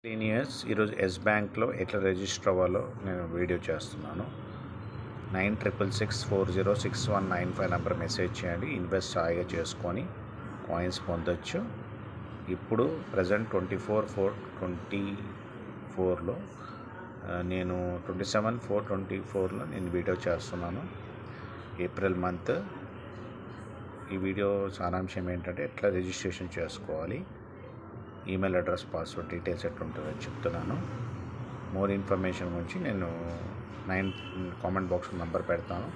10 years ఈరోజు yes బ్యాంక్లో ఎట్లా రిజిస్టర్ అవ్వాలో నేను వీడియో చేస్తున్నాను. 9664066195 నెంబర్ మెసేజ్ చేయండి. ఇన్వెస్ట్ హాయిగా చేసుకొని కాయిన్స్ పొందొచ్చు. ఇప్పుడు ప్రజెంట్ 24/4/24లో నేను 27/4/24లో నేను వీడియో చేస్తున్నాను. April month. ఈ వీడియో సారాంశం ఏంటంటే ఎట్లా రిజిస్ట్రేషన్ చేసుకోవాలి, ఈమెయిల్ అడ్రస్, పాస్వర్డ్ డీటెయిల్స్ ఎట్లుంటుందో చెప్తున్నాను. మోర్ ఇన్ఫర్మేషన్ గురించి నేను కామెంట్ బాక్స్లో నెంబర్ పెడతాను.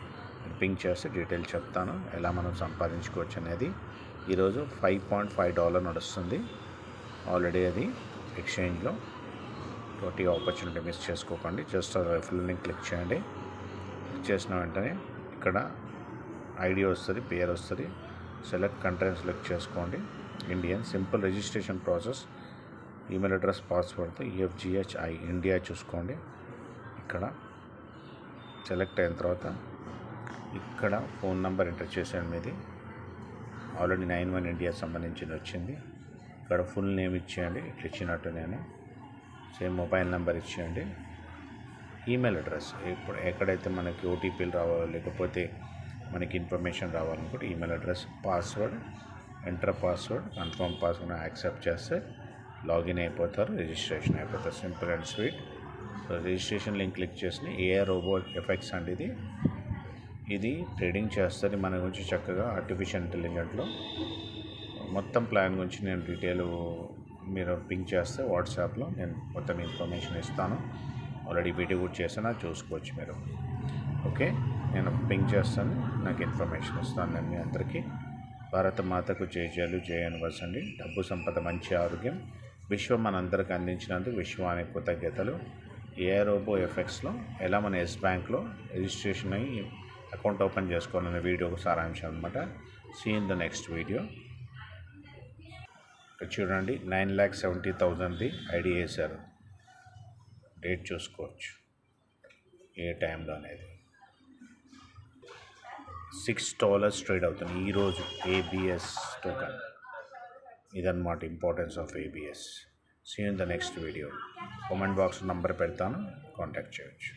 మీరు పింక్ చేస్తే డీటెయిల్ చెప్తాను ఎలా మనం సంపాదించుకోవచ్చు అనేది. ఈరోజు $5.5 నడుస్తుంది ఆల్రెడీ అది ఎక్స్చేంజ్లో. తోటి ఆపర్చునిటీ మిస్ చేసుకోకండి. జస్ట్ రెఫరల్ని క్లిక్ చేయండి. క్లిక్ చేసిన వెంటనే ఇక్కడ ఐడి వస్తుంది, పేరు వస్తుంది. సెలెక్ట్ కంట్రీ సెలెక్ట్ చేసుకోండి. Indian. Simple registration process. Email address, పాస్వర్డ్తో EFGHI ఇండియా చూసుకోండి. ఇక్కడ సెలెక్ట్ అయిన తర్వాత ఇక్కడ ఫోన్ నెంబర్ ఎంటర్ చేసేయండి. మీది ఆల్రెడీ 91 ఇండియా సంబంధించింది వచ్చింది. ఇక్కడ ఫుల్ నేమ్ ఇచ్చేయండి, ఇట్లా ఇచ్చినట్టు నేను. సేమ్ మొబైల్ నెంబర్ ఇచ్చేయండి. ఈమెయిల్ అడ్రస్ ఇప్పుడు ఎక్కడైతే మనకి ఓటీపీలు రావాలో లేకపోతే మనకి ఇన్ఫర్మేషన్ రావాలనుకుంటే email address, password, enter password, confirm password accept చేస్తే లాగిన్ అయిపోతారు, రిజిస్ట్రేషన్ అయిపోతారు. Simple and sweet. So registration link click చేసి AI రోబో ఎఫెక్ట్స్ అండి ఇది ట్రేడింగ్ చేస్తుంది మన గురించి చక్కగా. ఆర్టిఫిషియల్ ఇంటెలిజెంట్లో మొత్తం ప్లాన్ గురించి నేను డీటెయిల్ మీరు పింక్ చేస్తే వాట్సాప్లో నేను మొత్తం ఇన్ఫర్మేషన్ ఇస్తాను. ఆల్రెడీ వీడియో కూడా చేసినా చూసుకోవచ్చు మీరు. ఓకే, నేను పింక్ చేస్తాను, నాకు ఇన్ఫర్మేషన్ ఇస్తాను నేను మీ అందరికీ. భారత మాతకు జయజయలు, జయ అనివర్సండి. డబ్బు సంపద, మంచి ఆరోగ్యం, విశ్వం మనందరికి అందించినందుకు విశ్వానికి కృతజ్ఞతలు. AI రోబో ఎఫెక్ట్స్లో ఎలా మన ఎస్ బ్యాంక్లో రిజిస్ట్రేషన్ అయ్యి అకౌంట్ ఓపెన్ చేసుకోవాలనే వీడియో సారాంశం అనమాట. See in the next video. ఇక్కడ చూడండి 9,70,000ది ఐడి వేశారు. డేట్ చూసుకోవచ్చు ఏ టైంలో అనేది. $6 ట్రేడ్ అవుతుంది ఈరోజు ABS టోకెన్. ఇదన్నమాట importance of ABS. See in the next video. Comment box number పెడతాను, కాంటాక్ట్ చేయవచ్చు.